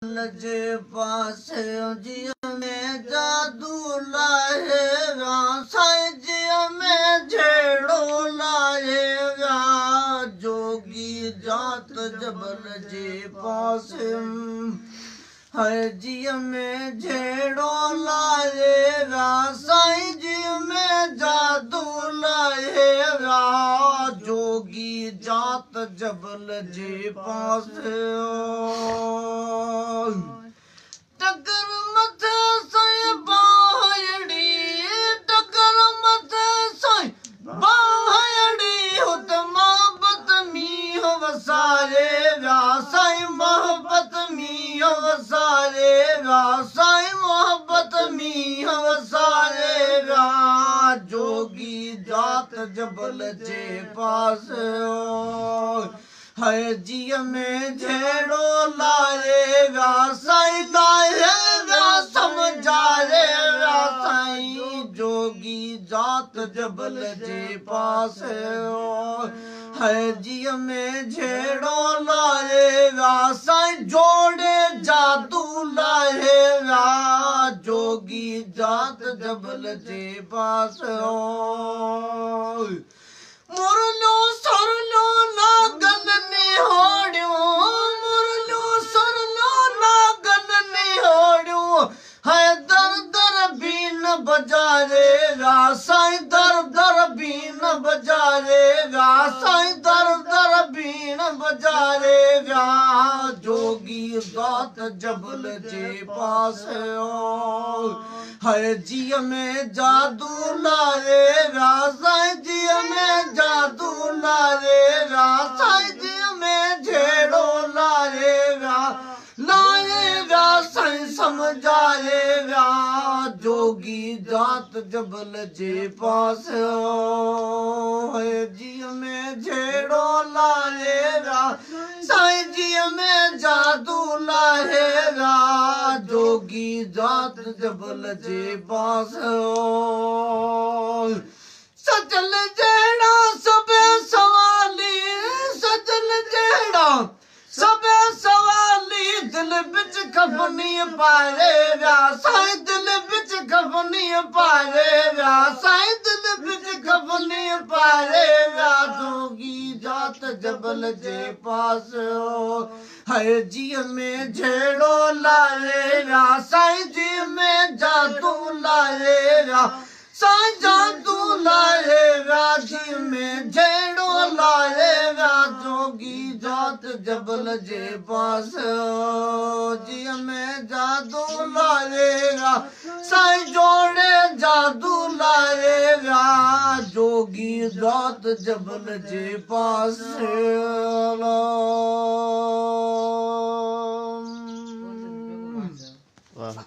जे पास जिया में जादू लाएगा साईं जिया में झेड़ो लाएगा जोगी जात जबल जे पास है जिया में झेड़ो लाएगा साईं जिया में जादू लाएगा जोगी जात जबल जे पास टकर मथे साईं बाहड़ी टकर मथे साईं बाहड़ी हुत मोहब्बत मीह वसारेगा साईं मोहब्बत मीह वसारेगा साईं मोहब्बत मीह वसारेगा जोगी जात जबल जे पास है जिया में झेड़ो लाएगा साईं लाएगा समझाएगा साईं जोगी जात जबल जे पास है जिया में झेड़ो लाएगा साईं जोड़े जादू लाएगा जोगी जात जबल जे पास मुरलो सरलो नागन निहोड़ियो मुरलो सरलो नागन निहोड़ियो है दर दर बीन बजारेगा साईं दर दर बीन बजारेगा साईं दर दर बीन बजारेगा जोगी जात जबल जे पास है जिया में जादू लाएगा साईं जिया में जादू लाएगा साईं जिया में झेड़ो लाएगा लाएगा साईं समझाएगा जोगी जात जबल जे पास है जिया में झेड़ो लाएगा साईं जिया में जादू लाएगा जोगी जात जबल जे पास सजल जेड़ा सबे सवाली सजल जेड़ा सबे सवाली दिल बिच खफनी पाएगा साईं दिल बिच खफनी पाएगा साईं दिल बिच खफनी पाएगा जोगी जात जबल जे पास है जिया में झेड़ो लाएगा साईं जी में जादू लाएगा साईं जादू लाएगा जी में झेड़ो लाएगा जोगी जात जबल जे पास जी में जादू लाएगा साईं जोड़े जादू लाएगा जोगी जात जबल जे पास वाह